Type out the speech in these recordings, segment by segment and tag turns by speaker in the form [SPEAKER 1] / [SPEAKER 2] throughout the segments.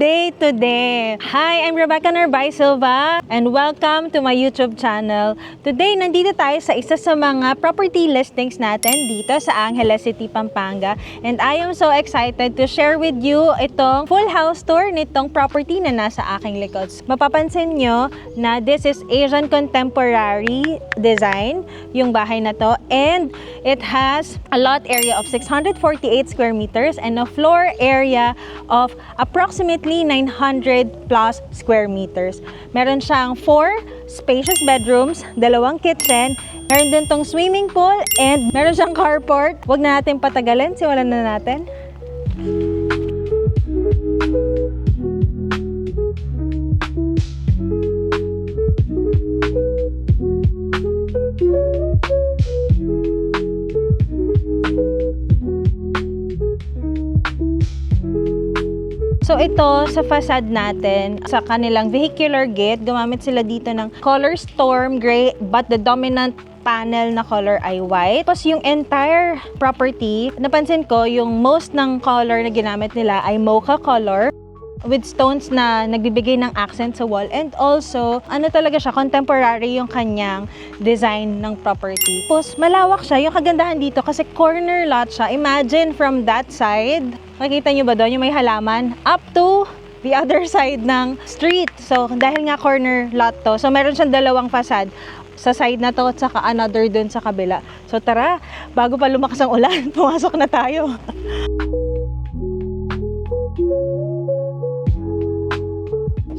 [SPEAKER 1] day today. Hi, I'm Rebecca Narbay Silva and welcome to my YouTube channel. Today, nandito tayo sa isa sa mga property listings natin dito sa Angeles City, Pampanga. And I am so excited to share with you itong full house tour nitong property na nasa aking likod. Mapapansin nyo na this is Asian contemporary design, yung bahay na to. And it has a lot area of 648 square meters and a floor area of approximately 900 plus square meters. Meron siyang 4 spacious bedrooms, 2 kitchen, meron din tong swimming pool, and meron siyang carport. Huwag na natin patagalin, simulan na natin. So ito sa facade natin, sa kanilang vehicular gate, gumamit sila dito ng color storm gray but the dominant panel na color ay white. Tapos yung entire property, napansin ko yung most ng color na ginamit nila ay mocha color with stones na nagbibigay ng accent sa wall, and also ano talaga siya, contemporary yung kanyang design ng property. Tapos malawak siya, yung kagandahan dito kasi corner lot siya. Imagine from that side, makikita nyo ba doon yung may halaman up to the other side ng street. So dahil nga corner lot to, so meron siyang 2 facade sa side na to at saka another dun sa kabila. So tara, bago pa lumakas ang ulan, pumasok na tayo.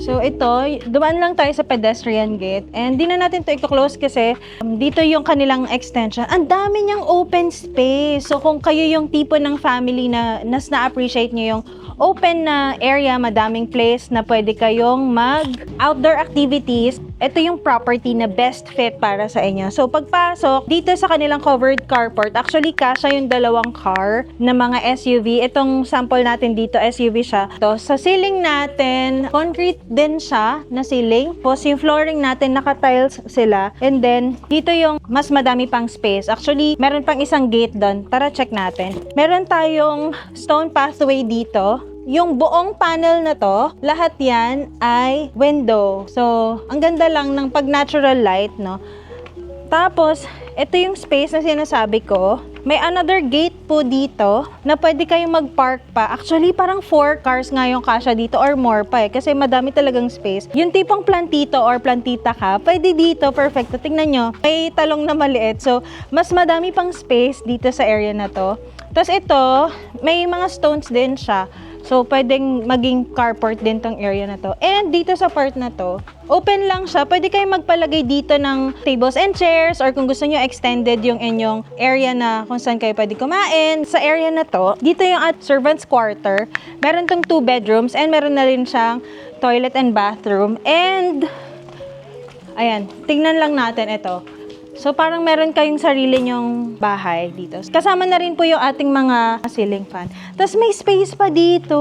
[SPEAKER 1] So ito, dumaan lang tayo sa pedestrian gate and di na natin to i-close kasi dito yung kanilang extension. Ang dami niyang open space. So kung kayo yung tipo ng family na na-appreciate niyo yung open na area, madaming place na pwede kayong mag-outdoor activities, ito yung property na best fit para sa inyo. So pagpasok, dito sa kanilang covered carport, actually kasya yung 2 car na mga SUV. Itong sample natin dito, SUV siya. So, sa ceiling natin, concrete din siya na ceiling. Tapos yung flooring natin, naka-tiles sila. And then, dito yung mas madami pang space. Actually, meron pang isang gate doon. Tara, check natin. Meron tayong stone pathway dito. Yung buong panel na to, lahat yan ay window. So, ang ganda lang ng pag natural light, no? Tapos, ito yung space na sinasabi ko. May another gate po dito na pwede kayong mag-park pa. Actually, parang 4 cars nga yung kasya dito or more pa eh. Kasi madami talagang space. Yung tipong plantito or plantita ka, pwede dito. Perfecto. Tingnan nyo. May talong na maliit. So, mas madami pang space dito sa area na to. Tapos ito, may mga stones din siya. So, pwedeng maging carport din tong area na to. And dito sa part na to, open lang siya. Pwede kayong magpalagay dito ng tables and chairs or kung gusto nyo extended yung inyong area na kung saan kayo pwede kumain. Sa area na to, dito yung at servant's quarter. Meron tong 2 bedrooms and meron na rin siyang toilet and bathroom. And, ayan, tingnan lang natin ito. So, parang meron kayong sarili nyong bahay dito. Kasama na rin po yung ating mga ceiling fan. Tapos may space pa dito.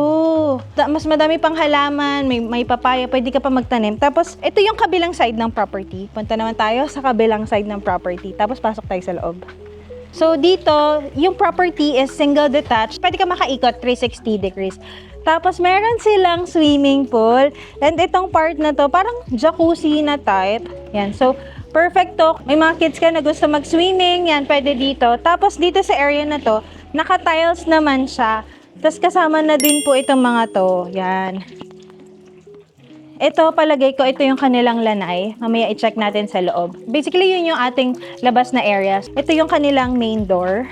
[SPEAKER 1] Mas madami pang halaman, may papaya, pwede ka pa magtanim. Tapos, ito yung kabilang side ng property. Punta naman tayo sa kabilang side ng property. Tapos, pasok tayo sa loob. So, dito, yung property is single detached. Pwede ka makaikot 360 degrees. Tapos, meron silang swimming pool. And itong part na to, parang jacuzzi na type. Yan. So, perfect to. May mga kids ka na gusto mag-swimming, yan, pwede dito. Tapos dito sa area na to, naka-tiles naman siya. Tapos kasama na din po itong mga to. Yan. Ito, palagay ko, ito yung kanilang lanay. Mamaya i-check natin sa loob. Basically, yun yung ating labas na areas. Ito yung kanilang main door.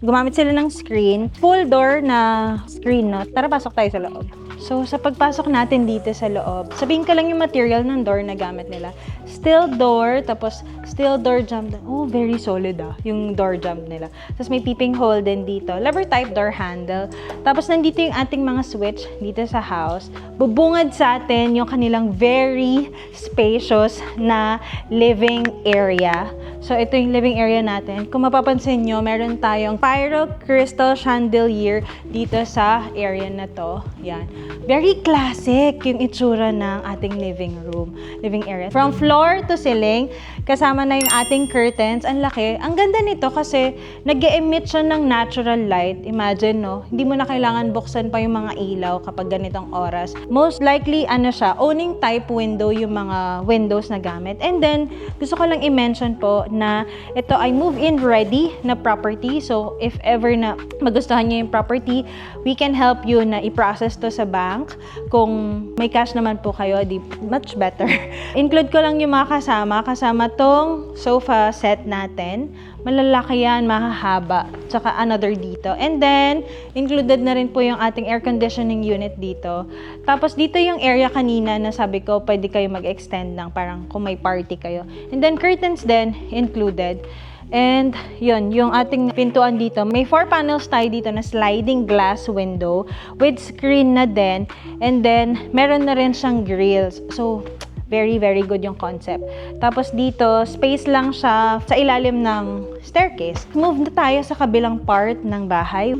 [SPEAKER 1] Gumamit sila ng screen. Full door na screen, no? Tara, pasok tayo sa loob. So, sa pagpasok natin dito sa loob, sabihin ko lang yung material ng door na gamit nila. Steel door, tapos steel door jamb. Oh, very solid yung door jamb nila. Tapos may peeping hole din dito. Lever type door handle. Tapos nandito yung ating mga switch dito sa house. Bubungad sa atin yung kanilang very spacious na living area. So, ito yung living area natin. Kung mapapansin nyo, meron tayong pyro crystal chandelier dito sa area na to. Yan. Very classic yung itsura ng ating living room, living area. From floor to ceiling, kasama kasama na yung ating curtains. Ang laki. Ang ganda nito kasi nag-e-emit siya ng natural light. Imagine, no? Hindi mo na kailangan buksan pa yung mga ilaw kapag ganitong oras. Most likely, ano siya, owning type window yung mga windows na gamit. And then, gusto ko lang i-mention po na ito ay move-in ready na property. So, if ever na magustuhan niyo yung property, we can help you na i-process to sa bank. Kung may cash naman po kayo, di much better. Include ko lang yung mga kasama tong sofa set natin. Malalaki yan, mahahaba. Tsaka another dito. And then, included na rin po yung ating air conditioning unit dito. Tapos dito yung area kanina na sabi ko, pwede kayo mag-extend ng parang kung may party kayo. And then curtains din included. And yun, yung ating pintuan dito, may 4 panels tayo dito na sliding glass window with screen na din. And then, meron na rin siyang grills. So, very, very good yung concept. Tapos dito, space lang siya sa ilalim ng staircase. Move na tayo sa kabilang part ng bahay.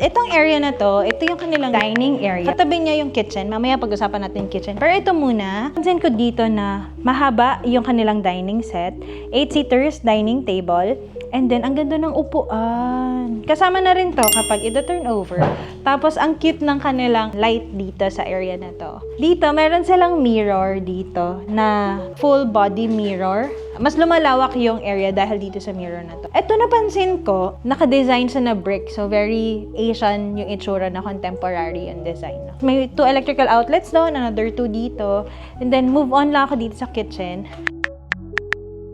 [SPEAKER 1] Itong area na to, ito yung kanilang dining area. Katabi niya yung kitchen. Mamaya pag-usapan natin yung kitchen. Pero ito muna, pansin ko dito na mahaba yung kanilang dining set. 8-seaters dining table. And then, ang ganda ng upuan. Kasama na rin to kapag ito-turn over. Tapos, ang cute ng kanilang light dito sa area na to. Dito, meron silang mirror dito na full body mirror. Mas lumalawak yung area dahil dito sa mirror na to. Ito napansin ko, naka-design siya na brick. So, very Asian yung itsura na contemporary yung design. May 2 electrical outlets doon, another 2 dito. And then, move on lang ako dito sa kitchen.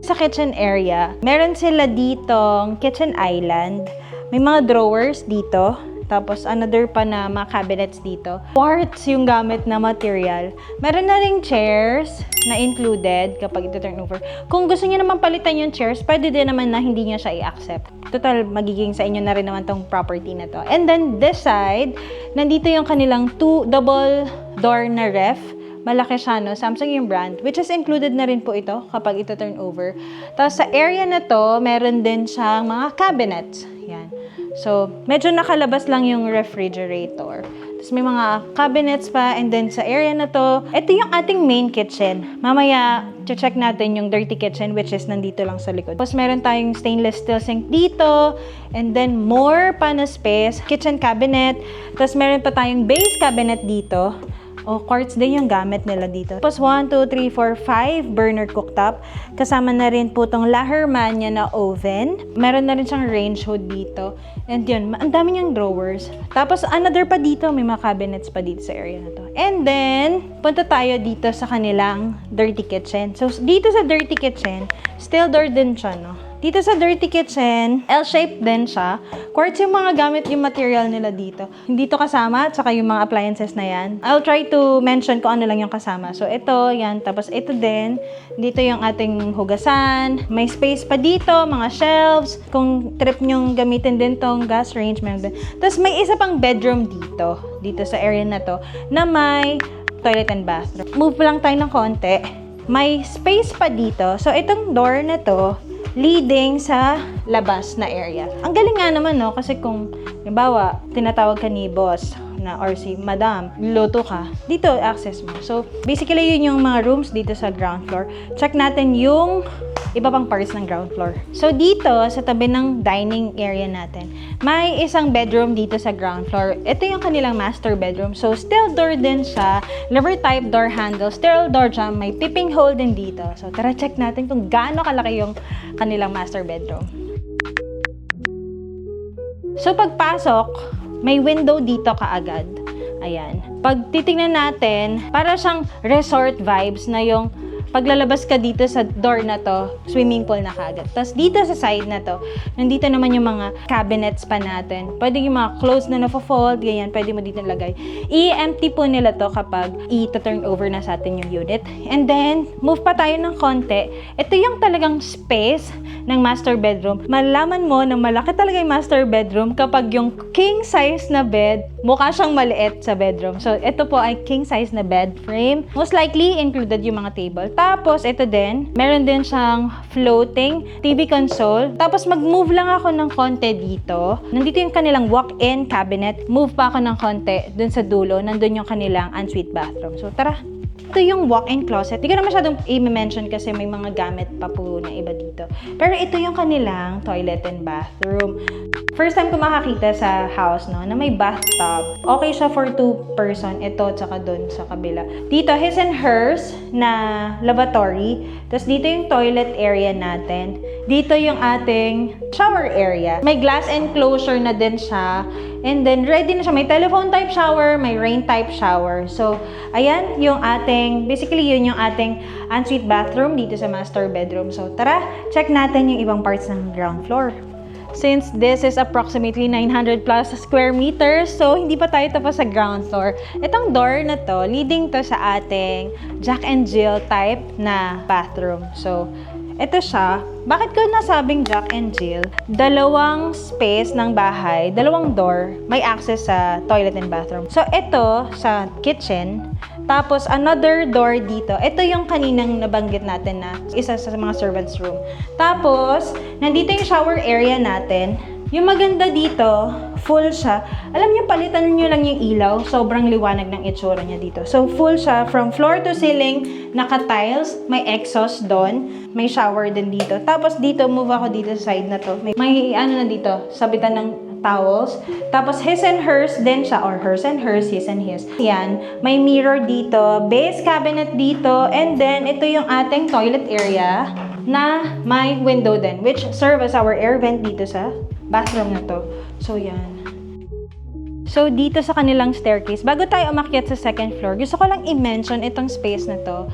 [SPEAKER 1] Sa kitchen area, meron sila ditong kitchen island. May mga drawers dito. Tapos, another pa na mga cabinets dito. Quartz yung gamit na material. Meron na ring chairs na included kapag ito turn over. Kung gusto niyo naman palitan yung chairs, pwede din naman na hindi niya siya i-accept. Total, magiging sa inyo na rin naman tong property na to. And then, this side, nandito yung kanilang 2 double door na ref. Malaki siya, no? Samsung yung brand, which is included na rin po ito kapag ito turn over. Tapos sa area na to, meron din siyang mga cabinets. Yan. So, medyo nakalabas lang yung refrigerator. Tapos may mga cabinets pa, and then sa area na to, ito yung ating main kitchen. Mamaya, check natin yung dirty kitchen, which is nandito lang sa likod. Tapos meron tayong stainless steel sink dito, and then more pa na space, kitchen cabinet. Tapos meron pa tayong base cabinet dito. O, quartz din yung gamit nila dito. Tapos 1, 2, 3, 4, 5 burner cooktop. Kasama na rin po itong La Hermania na oven. Meron na rin siyang range hood dito. And yun, ang dami niyang drawers. Tapos another pa dito, may mga cabinets pa dito sa area na to. And then, punta tayo dito sa kanilang dirty kitchen. So, dito sa dirty kitchen, steel door din siya, no? Dito sa dirty kitchen, L-shaped din siya. Quartz yung mga gamit yung material nila dito. Hindi to kasama, tsaka yung mga appliances na yan. I'll try to mention kung ano lang yung kasama. So, ito, yan. Tapos, ito din. Dito yung ating hugasan. May space pa dito, mga shelves. Kung trip nyong gamitin din tong gas range, meron din. Tapos, may isa pang bedroom dito. Dito sa area na to, na may toilet and bathroom. Move lang tayo ng konti. May space pa dito. So, itong door na to, leading sa labas na area. Ang galing nga naman, no? Kasi kung, halimbawa, tinatawag ka ni boss na or si madam, luto ka, dito access mo. So, basically, yun yung mga rooms dito sa ground floor. Check natin yung iba pang parts ng ground floor. So, dito, sa tabi ng dining area natin, may isang bedroom dito sa ground floor. Ito yung kanilang master bedroom. So, steel door din siya, lever type door handle, steel door jam, may peeping hole din dito. So, tara check natin kung gaano kalaki yung kanilang master bedroom. So, pagpasok, may window dito kaagad. Ayan. Pag titingnan natin, para siyang resort vibes na yung paglalabas ka dito sa door na to, swimming pool na kaagad. Tapos dito sa side na to, nandito naman yung mga cabinets pa natin. Pwede yung mga clothes na na-fold, ganyan, pwede mo dito nilagay. I-empty po nila to kapag i-turn over na sa atin yung unit. And then, move pa tayo ng konti. Ito yung talagang space ng master bedroom. Malaman mo na malaki talaga yung master bedroom kapag yung king size na bed, mukha siyang maliit sa bedroom. So, ito po ay king size na bed frame. Most likely, included yung mga table. Tapos, ito din, meron din siyang floating TV console. Tapos, mag-move lang ako ng konti dito. Nandito yung kanilang walk-in cabinet. Move pa ako ng konti dun sa dulo. Nandun yung kanilang ensuite bathroom. So, tara! Ito yung walk-in closet. Di ko na masyadong i-mention kasi may mga gamit pa po na iba dito. Pero ito yung kanilang toilet and bathroom. First time ko makakita sa house, no, na may bathtub. Okay siya for 2 person. Ito, tsaka dun sa kabila. Dito, his and hers na lavatory. Tapos dito yung toilet area natin. Dito yung ating shower area. May glass enclosure na din siya. And then, ready na siya. May telephone type shower, may rain type shower. So, ayan yung ating, basically yun yung ating ensuite bathroom dito sa master bedroom. So, tara, check natin yung ibang parts ng ground floor. Since this is approximately 900 plus square meters, so hindi pa tayo tapos sa ground floor. Itong door na to, leading to sa ating Jack and Jill type na bathroom. So, ito siya. Bakit ko nasabing Jack and Jill? Dalawang space ng bahay, dalawang door, may access sa toilet and bathroom. So, ito sa kitchen. Tapos, another door dito. Ito yung kaninang nabanggit natin na isa sa mga servants room. Tapos, nandito yung shower area natin. Yung maganda dito, full siya. Alam niyo, palitan niyo lang yung ilaw. Sobrang liwanag ng itsura niya dito. So, full siya from floor to ceiling, naka-tiles, may exhaust doon, may shower din dito. Tapos, dito, move ako dito sa side na to. May ano na dito, sabitan ng towels. Tapos, his and hers din siya, or hers and hers, his and his. Yan. May mirror dito, base cabinet dito, and then, ito yung ating toilet area na may window din, which serve as our air vent dito sa bathroom na to. So, yan. So, dito sa kanilang staircase, bago tayo umakyat sa second floor, gusto ko lang i-mention itong space na to.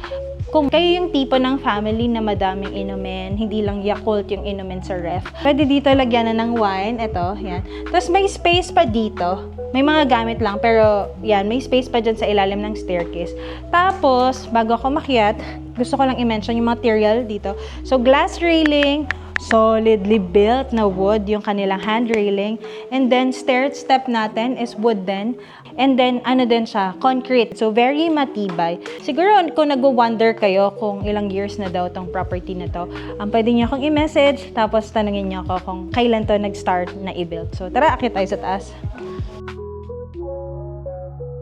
[SPEAKER 1] Kung kayo yung tipo ng family na madaming inumin, hindi lang Yakult yung inumin sa ref, pwede dito lagyan na ng wine. Ito, yan. Tapos may space pa dito. May mga gamit lang, pero yan, may space pa dyan sa ilalim ng staircase. Tapos, bago ako makyat, gusto ko lang i-mention yung material dito. So, glass railing, solidly built na wood yung kanilang hand railing. And then, stair step natin is wood din. And then, ano din siya, concrete. So, very matibay. Siguro, kung nag-wonder kayo kung ilang years na daw tong property na to, pwede niyo akong i-message, tapos tanungin niyo ako kung kailan to nag-start na i-build. So, tara, akit tayo sa taas.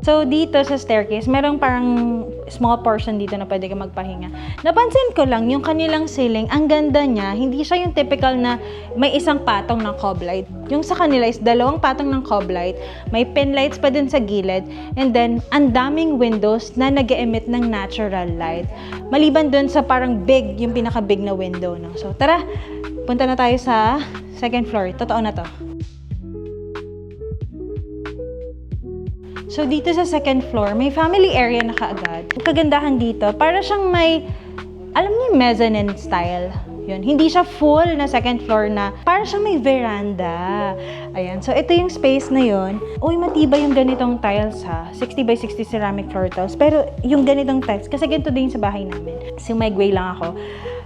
[SPEAKER 1] So, dito sa staircase, merong parang small portion dito na pwede ka magpahinga. Napansin ko lang, yung kanilang ceiling, ang ganda niya, hindi siya yung typical na may isang patong ng cob light. Yung sa kanila is dalawang patong ng cob light, may pin lights pa din sa gilid, and then, ang daming windows na nag-emit ng natural light. Maliban dun sa parang big, yung pinaka-big na window. No? So, tara, punta na tayo sa second floor. Totoo na to. So, dito sa second floor, may family area na kaagad. Ang kagandahan dito, para siyang may, alam niyo, mezzanine style. Yun. Hindi siya full na second floor na, para siyang may veranda. Ayan. So, ito yung space na yun. Uy, matibay yung ganitong tiles ha. 60 by 60 ceramic floor tiles. Pero, yung ganitong tiles, kasi ganito din sa bahay namin. So, may gway lang ako.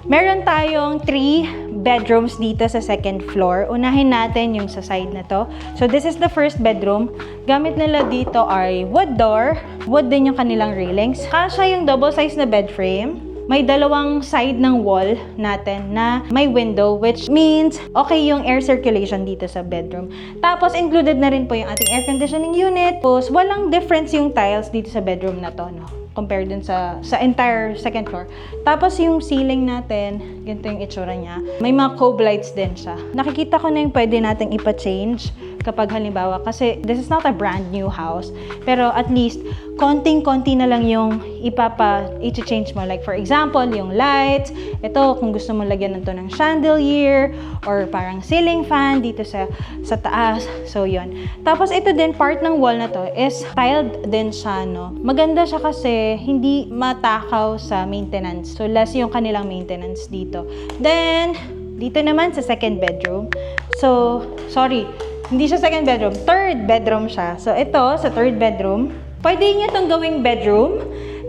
[SPEAKER 1] Meron tayong 3 bedrooms dito sa second floor. Unahin natin yung sa side na to. So, this is the first bedroom. Gamit nila dito ay wood door. Wood din yung kanilang railings. Kasya yung double size na bed frame. May dalawang side ng wall natin na may window, which means okay yung air circulation dito sa bedroom. Tapos, included na rin po yung ating air conditioning unit. Tapos, walang difference yung tiles dito sa bedroom na to, no? Compared dun sa entire second floor. Tapos yung ceiling natin, ganito yung itsura niya. May mga cove lights din siya. Nakikita ko na yung pwede nating ipa-change kapag halimbawa, kasi this is not a brand new house, pero at least, konting-konti na lang yung i-change mo. Like for example, yung lights, ito kung gusto mo lagyan nito ng chandelier, or parang ceiling fan dito sa taas. So, yun. Tapos ito din, part ng wall na to is tiled din siya, no? Maganda siya kasi hindi matakaw sa maintenance. So, less yung kanilang maintenance dito. Then, dito naman sa second bedroom. So, sorry, hindi siya second bedroom, third bedroom siya. So, ito, sa third bedroom, pwede niyo itong gawing bedroom.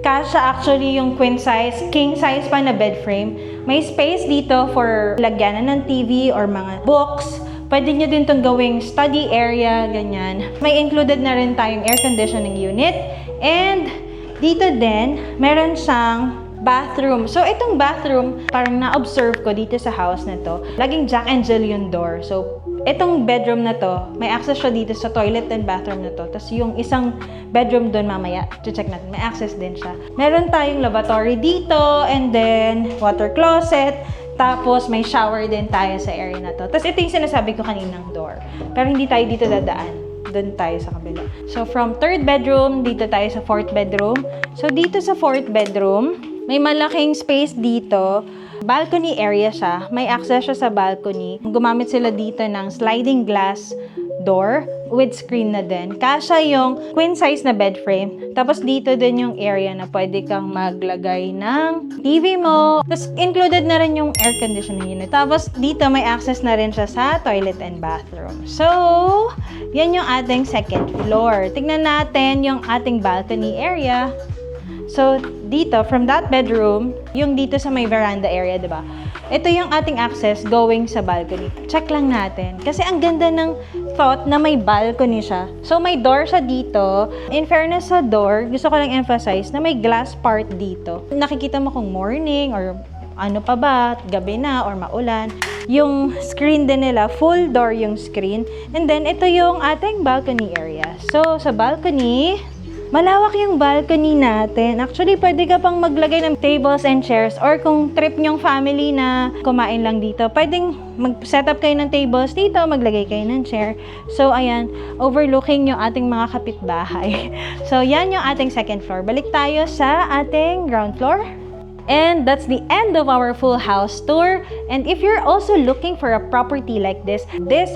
[SPEAKER 1] Kasya actually yung queen size, king size pa na bed frame. May space dito for lagyanan ng TV or mga books. Pwede nyo din itong gawing study area, ganyan. May included na rin tayong air conditioning unit. And dito din, meron siyang bathroom. So, itong bathroom, parang na-observe ko dito sa house na to. Laging Jack and Jill yung door. So, itong bedroom na to, may access siya dito sa toilet and bathroom na to. Tapos yung isang bedroom doon mamaya, check natin, may access din siya. Meron tayong lavatory dito, and then water closet. Tapos may shower din tayo sa area na to. Tapos ito yung sinasabi ko kaninang door. Pero hindi tayo dito dadaan. Doon tayo sa kabila. So, from third bedroom, dito tayo sa fourth bedroom. So, dito sa fourth bedroom, may malaking space dito. Balcony area siya. May access siya sa balcony. Gumamit sila dito ng sliding glass door with screen na din. Kasya yung queen size na bed frame. Tapos dito din yung area na pwede kang maglagay ng TV mo. Tapos included na rin yung air conditioning unit. Tapos dito may access na rin siya sa toilet and bathroom. So, yan yung ating second floor. Tignan natin yung ating balcony area. So, dito, from that bedroom, yung dito sa may veranda area, diba? Ito yung ating access going sa balcony. Check lang natin. Kasi ang ganda ng thought na may balcony siya. So, may door siya dito. In fairness sa door, gusto ko lang emphasize na may glass part dito. Nakikita mo kung morning or ano pa ba, gabi na or maulan. Yung screen din nila, full door yung screen. And then, ito yung ating balcony area. So, sa balcony, malawak yung balcony natin. Actually, pwede ka pang maglagay ng tables and chairs, or kung trip nyong family na kumain lang dito, pwedeng mag-set up kayo ng tables dito, maglagay kayo ng chair. So, ayan, overlooking yung ating mga kapitbahay. So, yan yung ating second floor. Balik tayo sa ating ground floor. And that's the end of our full house tour. And if you're also looking for a property like this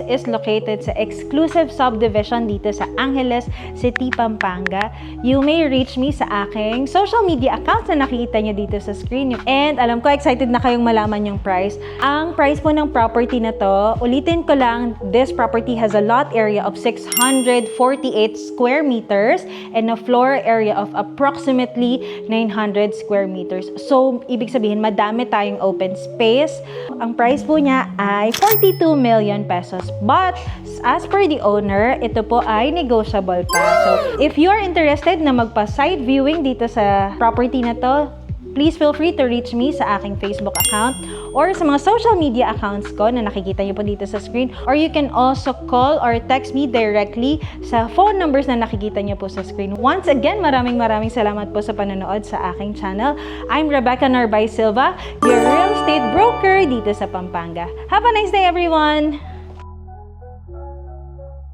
[SPEAKER 1] is located sa exclusive subdivision dito sa Angeles City, Pampanga. You may reach me sa aking social media accounts na nakikita nyo dito sa screen. And alam ko, excited na kayong malaman yung price. Ang price po ng property na to, ulitin ko lang, this property has a lot area of 648 square meters and a floor area of approximately 900 square meters. So, ibig sabihin, madami tayong open space. Ang price po niya ay 42 million pesos. But, as per the owner, ito po ay negotiable pa. So, if you are interested na magpa-side viewing dito sa property na to, please feel free to reach me sa aking Facebook account or sa mga social media accounts ko na nakikita niyo po dito sa screen. Or you can also call or text me directly sa phone numbers na nakikita niyo po sa screen. Once again, maraming salamat po sa panonood sa aking channel. I'm Rebecca Narbay Silva, your real estate broker dito sa Pampanga. Have a nice day, everyone!